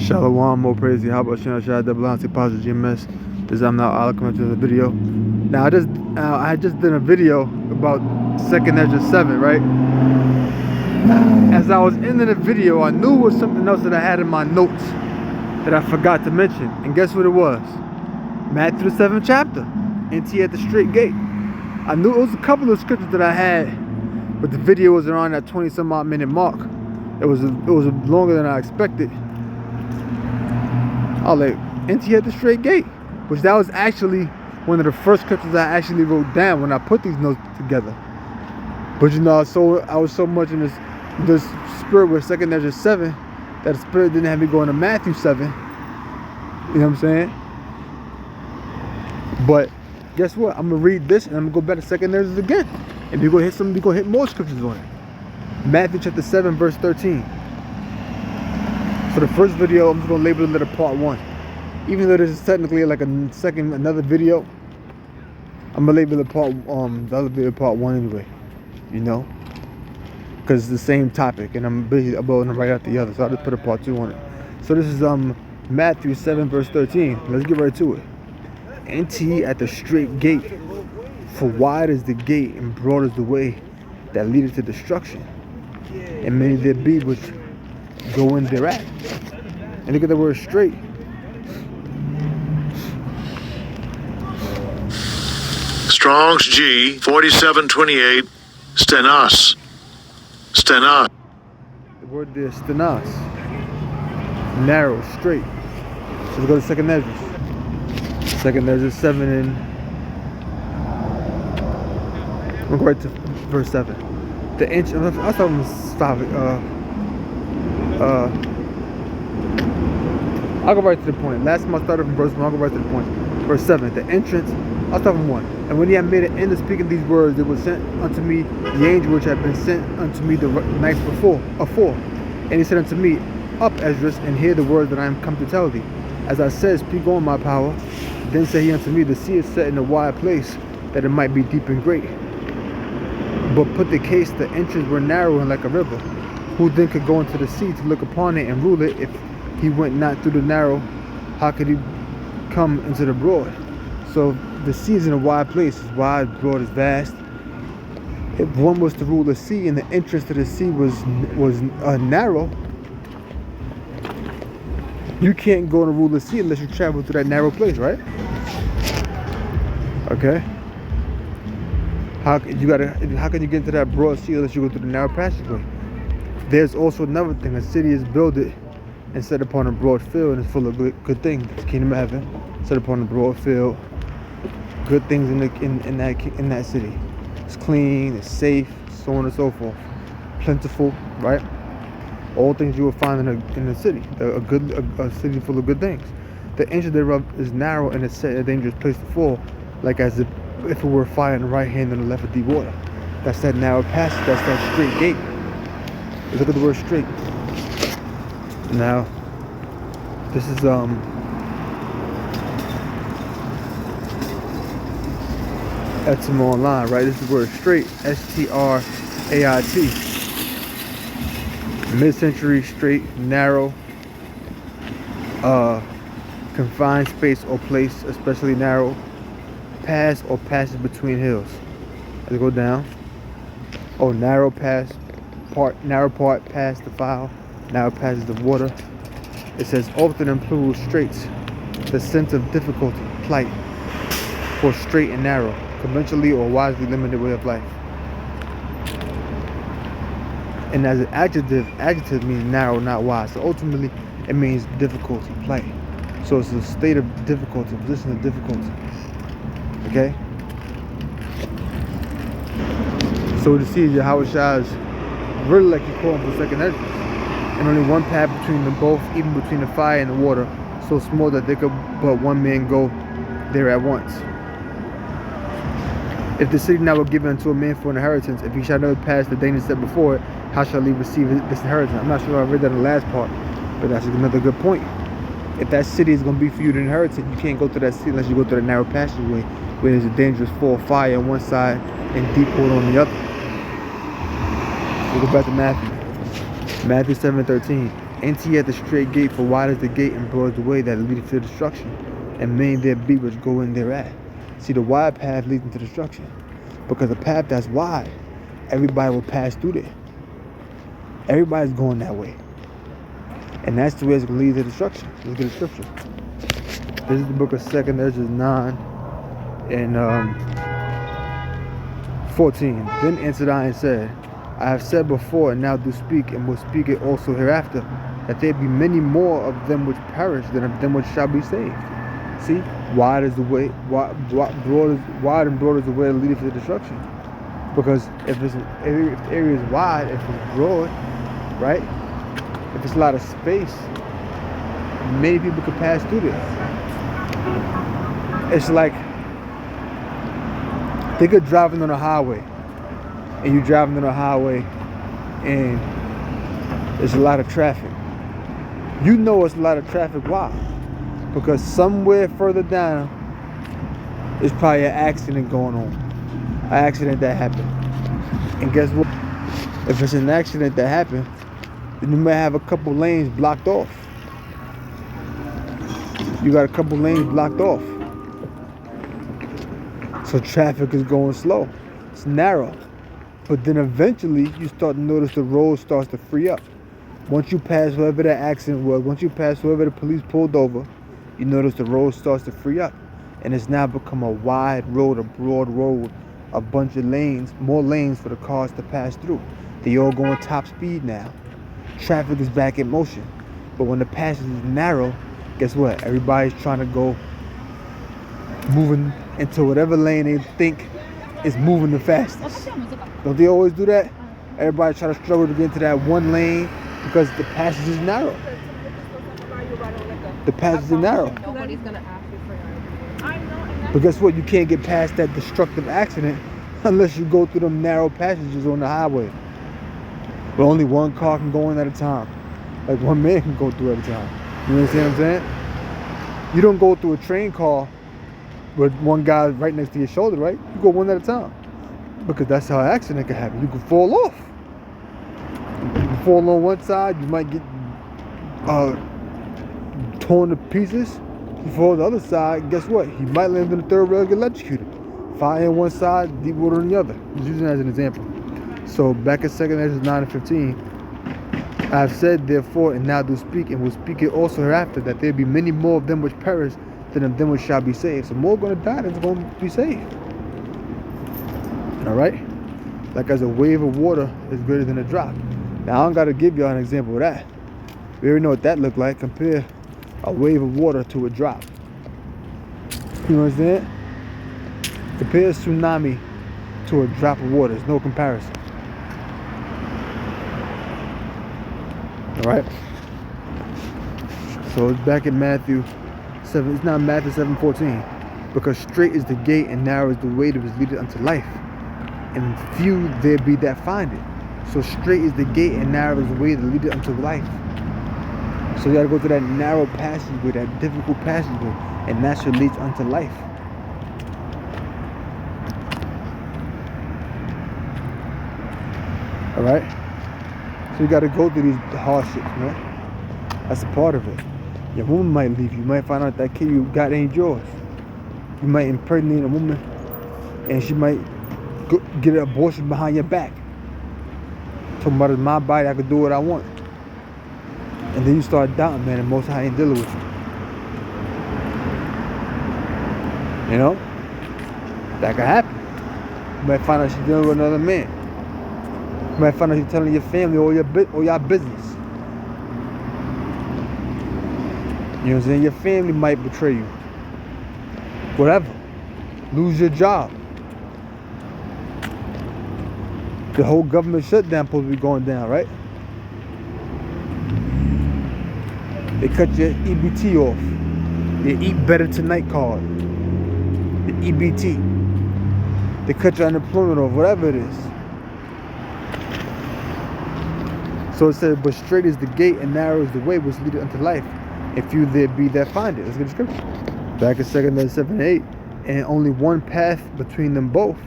Shalom, more praise Yahweh, Shem Shad, double Auntie, positive GMS. This I'm now I'll come to the video. Now I just did a video about 2nd Ezra 7, right? As I was ending the video, I knew it was something else that I had in my notes that I forgot to mention. And guess what it was? Matthew the 7th chapter, NT at the straight gate. I knew it was a couple of scriptures that I had, but the video was around that 20 some odd minute mark. It was longer than I expected. I was like, NT at the straight gate, which that was actually one of the first scriptures I actually wrote down when I put these notes together. But you know, I was so much in this spirit with 2nd Ezra 7 that the spirit didn't have me going to Matthew 7. You know what I'm saying? But guess what? I'm gonna read this and I'm gonna go back to 2nd Ezra again, and we're gonna hit more scriptures on it. Matthew chapter 7 verse 13. For the first video, I'm just gonna label it a part 1. Even though this is technically like another video, I'm gonna label it the other video part 1 anyway. You know, because it's the same topic, and I'm busy uploading right after the other, so I'll just put a part 2 on it. So this is Matthew 7 verse 13. Let's get right to it. Enter at the straight gate, for wide is the gate and broad is the way that leadeth to destruction, and many there be which go in thereat. And look at the word straight. Strong's G 4728 stenos. Stenos. The word there, stenos. Narrow, straight. So let's go to 2nd Ezra. 2nd Ezra 7 and we'll go right to verse 7. The inch, I'll start from 5. I'll go right to the point. Last time I started from verse 1, I'll go right to the point. Verse 7, the entrance, I'll start from 1. And when he had made an end of speaking these words, it was sent unto me the angel which had been sent unto me the night before. And he said unto me, Up, Esdras, and hear the words that I am come to tell thee. As I said, speak on, my power. Then said he unto me, the sea is set in a wide place, that it might be deep and great. But put the case, the entrance were narrow and like a river. Who then could go into the sea to look upon it and rule it? If he went not through the narrow, how could he come into the broad? So the sea is in a wide place. It's wide, broad, is vast. If one was to rule the sea and the entrance to the sea was narrow, you can't go and rule the sea unless you travel through that narrow place, right? Okay. How can you get into that broad sea unless you go through the narrow passageway? There's also another thing. A city is builded and set upon a broad field, and it's full of good things. The kingdom of heaven, set upon a broad field, good things in that city. It's clean, it's safe, so on and so forth. Plentiful, right? All things you will find in a city. A city full of good things. The entrance thereof is narrow and it's set in a dangerous place to fall, like as if it were fire in the right hand and the left of deep water. That's that narrow passage. That's that straight gate. Look at the word straight. Now, this is Etsum Online, right? This is the word straight, S-T-R-A-I-T. Mid-century, straight, narrow, confined space or place, especially narrow, pass or passage between hills. Let's go down. Oh, narrow part, pass the file, narrow passage of water. It says often in plural straits, the sense of difficulty, plight, for straight and narrow, conventionally or wisely limited way of life. And as an adjective means narrow, not wide. So ultimately, it means difficulty, plight. So it's a state of difficulty, position of difficulty. Okay? So the sea, Yahweh Shah is really like you call him for 2nd Ezra. And only one path between them both, even between the fire and the water, so small that they could but one man go there at once. If the city now were given unto a man for inheritance, if he shall never pass the danger set before it, how shall he receive this inheritance? I'm not sure if I read that in the last part, but that's another good point. If that city is going to be for you to inherit it, you can't go to that city unless you go through the narrow passageway, where there's a dangerous fall of fire on one side and deep water on the other. We'll go back to Matthew. Matthew 7:13. Enter ye at the straight gate, for wide is the gate and broad is the way that leadeth to destruction, and many there be which go in thereat. See, the wide path leads into destruction, because the path that's wide, everybody will pass through there. Everybody's going that way, and that's the way it's going to lead to destruction. Let's get a scripture. This is the book of 2 Ezra 9 and 14. Then answered I and said, I have said before, and now do speak, and will speak it also hereafter, that there be many more of them which perish than of them which shall be saved. See, wide is the way, wide and broad is the way that leadeth to destruction. Because if the area is wide, if it's broad, right? If it's a lot of space, many people can pass through there. It's like, think of driving on a highway, and you're driving on a highway, and there's a lot of traffic. You know it's a lot of traffic. Why? Because somewhere further down, there's probably an accident going on. An accident that happened. And guess what? If it's an accident that happened, then you may have a couple lanes blocked off. You got a couple lanes blocked off. So traffic is going slow. It's narrow. But then eventually you start to notice the road starts to free up. Once you pass wherever that accident was, once you pass wherever the police pulled over, you notice the road starts to free up. And it's now become a wide road, a broad road, a bunch of lanes, more lanes for the cars to pass through. They all going top speed now. Traffic is back in motion. But when the passage is narrow, guess what? Everybody's trying to go moving into whatever lane they think is moving the fastest. Don't they always do that? Everybody try to struggle to get into that one lane because the passage is narrow. The passage is narrow. Nobody's gonna ask you for your. But guess what? You can't get past that destructive accident unless you go through them narrow passages on the highway. But only one car can go in at a time. Like one man can go through at a time. You understand what I'm saying? You don't go through a train car with one guy right next to your shoulder, right? You go one at a time. Because that's how an accident can happen. You can fall off. You can fall on one side, you might get torn to pieces. You fall on the other side, guess what? You might land on the third rail and get electrocuted. Fire on one side, deep water on the other. Just using that as an example. So back in 2 Ezra 9 and 15, I have said therefore, and now do speak, and will speak it also hereafter, that there be many more of them which perish than of them which shall be saved. So more are going to die than are going to be saved. Alright? Like as a wave of water is greater than a drop. Now I don't got to give y'all an example of that. We already know what that looked like. Compare a wave of water to a drop. You know what I'm saying? Compare a tsunami to a drop of water. There's no comparison. Alright? So it's back in Matthew 7. It's not Matthew 7:14. Because straight is the gate and narrow is the way that is leading unto life, and few there be that find it. So straight is the gate and narrow is the way that leadeth unto life. So you gotta go through that narrow passageway, that difficult passageway, and that's what leads unto life. Alright? So you gotta go through these hardships, man. That's a part of it. Your woman might leave you. You might find out that kid you got ain't yours. You might impregnate a woman and she might get an abortion behind your back. Talking about it's my body, I can do what I want. And then you start doubting, man, and Most High ain't dealing with you. You know? That could happen. You might find out she's dealing with another man. You might find out she's telling your family all your business. You know what I'm saying? Your family might betray you. Whatever. Lose your job. The whole government shutdown supposed to be going down, right? They cut your EBT off. Your Eat Better Tonight card. The EBT. They cut your unemployment off, whatever it is. So it said, but straight is the gate and narrow is the way which leadeth unto life, and few there be that find it. Let's get the scripture. Back in 2 Ezra 7 and 8, and only one path between them both,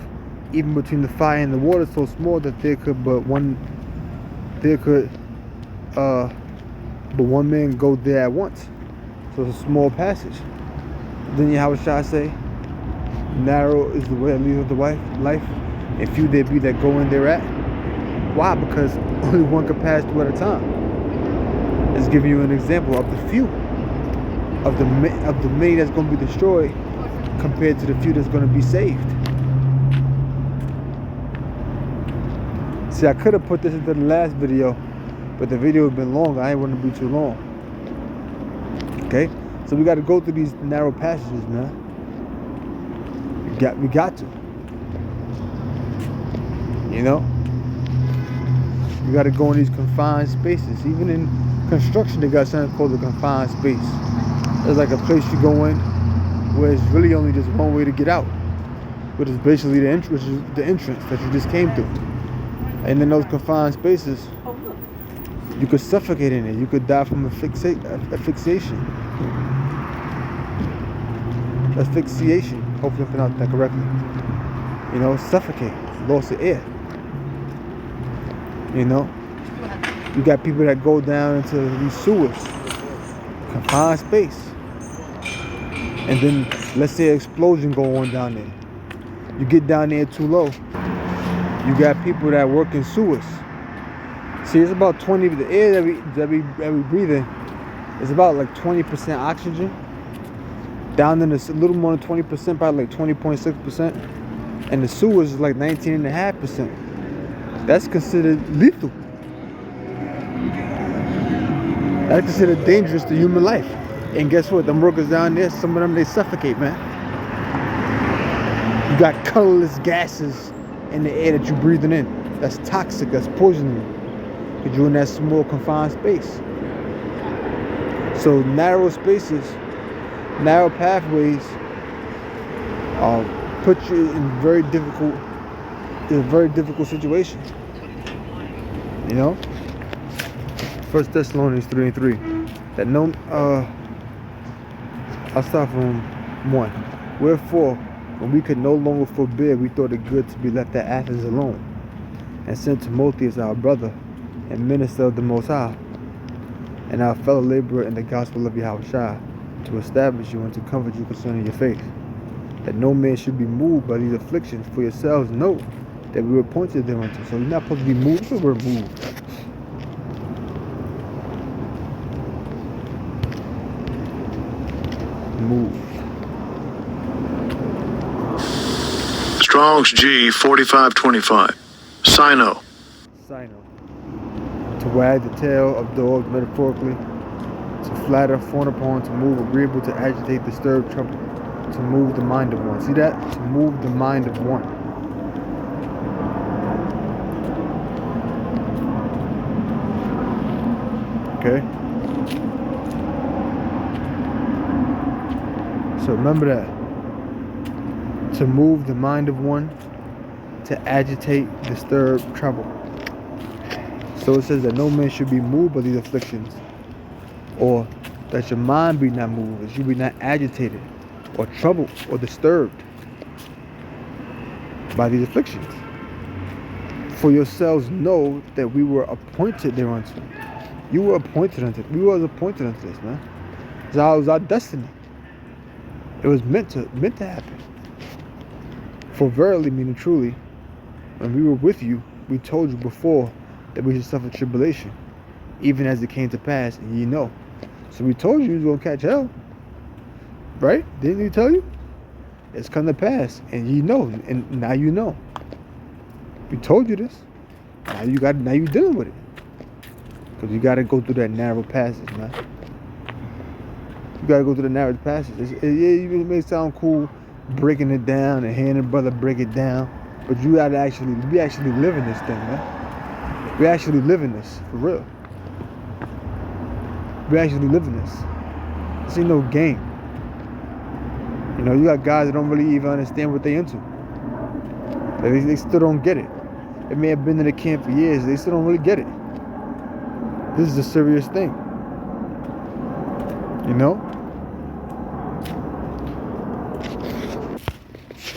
even between the fire and the water, so small that there could but one man go there at once. So it's a small passage. Then Yahushua say, narrow is the way that leads to life, and few there be that go in thereat. Why? Because only one can pass through at a time. It's giving you an example of the few, of the many that's going to be destroyed compared to the few that's going to be saved. See, I could have put this into the last video, but the video has been long. I ain't want to be too long. Okay, so we got to go through these narrow passages, man. We got to. You know, we got to go in these confined spaces. Even in construction, they got something called a confined space. It's like a place you go in where it's really only just one way to get out, but it's basically the entrance that you just came through. And in those confined spaces, you could suffocate in it. You could die from asphyxiation. Asphyxiation. Hopefully I pronounced that correctly. You know, suffocate. Loss of air. You know? You got people that go down into these sewers. Confined space. And then, let's say an explosion go on down there. You get down there too low. You got people that work in sewers. See, it's about 20, the air that we breathe in is about like 20% oxygen. Down in this, a little more than 20%, probably like 20.6%. And the sewers is like 19.5%. That's considered lethal. That's considered dangerous to human life. And guess what? Them workers down there, some of them, they suffocate, man. You got colorless gases in the air that you're breathing in. That's toxic, that's poisoning. Because you're in that small confined space. So narrow spaces, narrow pathways put you in a very difficult situation. You know? 1 Thessalonians 3:3. That no I'll start from 1. Wherefore, when we could no longer forbear, we thought it good to be left at Athens alone, and sent Timotheus our brother and minister of the Most High, and our fellow laborer in the gospel of Yahushua, to establish you and to comfort you concerning your faith, that no man should be moved by these afflictions, for yourselves know that we were appointed thereunto. So you're not supposed to be moved, but we're moved. Moved. Strong's G 4525. Sino. To wag the tail of dogs, metaphorically, to flatter, fawn upon, to move, agreeable, to agitate, disturb, trouble, to move the mind of one. See that? To move the mind of one. Okay? So remember that. To move the mind of one, to agitate, disturb, trouble. So it says that no man should be moved by these afflictions, or that your mind be not moved, that you be not agitated, or troubled, or disturbed by these afflictions. For yourselves know that we were appointed thereunto. You were appointed unto. We was appointed unto this, man. It was our destiny. It was meant to happen. For verily, meaning truly, when we were with you, we told you before that we should suffer tribulation, even as it came to pass, and ye know. So we told you was gonna catch hell, right? Didn't we tell you? It's come to pass, and ye know, and now you know. We told you this. Now you dealing with it, because you gotta go through that narrow passage, man. You gotta go through the narrow passage. It may sound cool breaking it down and hearing a brother break it down, but we actually living this thing, man. We actually living this, for real. We actually living this. This ain't no game. You know, you got guys that don't really even understand what they into. They still don't get it. They may have been in the camp for years, they still don't really get it. This is a serious thing. You know?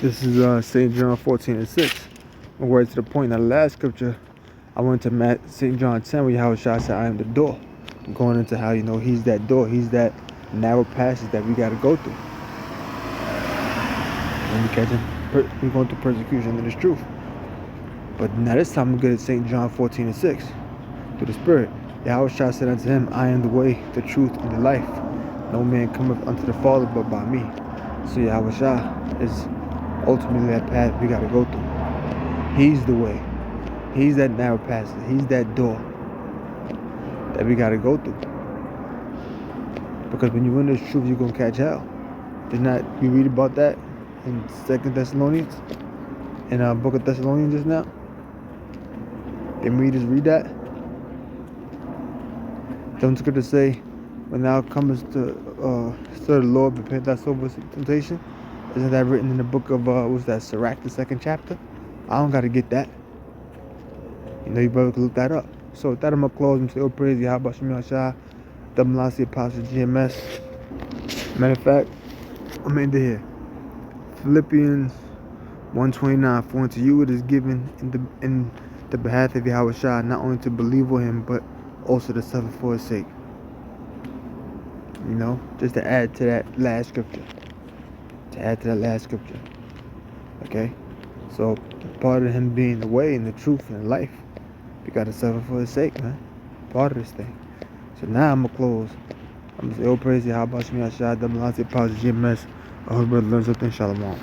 This is St. John 14:6. Words to the point. Now the last scripture I went to St. John 10 where Yahweh Shah said, I am the door. I'm going into how, he's that door. He's that narrow passage that we got to go through. When we catch him, we're going through persecution in his truth. But now this time we're good at St. John 14:6. Through the Spirit, Yahweh Shah said unto him, I am the way, the truth, and the life. No man cometh unto the Father but by me. So Yahweh Shah is ultimately that path we got to go through. He's the way. He's that narrow passage. He's that door that we got to go through. Because when you in this truth, you're going to catch hell. Did not you read about that in 2 Thessalonians? In our book of Thessalonians just now? Didn't we just read that? Don't scripture say, when thou comest to serve the Lord, repent thy soul of temptation? Isn't that written in the book of, what's that, Sirach, the 2nd chapter? I don't got to get that. Your brother can look that up. So with that, I'm going to close and say, oh, praise Yahweh Shem Yahshua, Double Lassie Apostle GMS. Matter of fact, I'm into here. Philippians 1:29. For unto you it is given in the behalf of Yahweh Shah, not only to believe on him, but also to suffer for his sake. Just to add to that last scripture. Okay? So, part of him being the way and the truth and the life, we got to suffer for his sake, man. Part of this thing. So now I'm going to close. I'm going to say, oh, praise Yahweh Shem Yahshua, Double Lassie Apostle GMS. I hope you learn something. Shalom.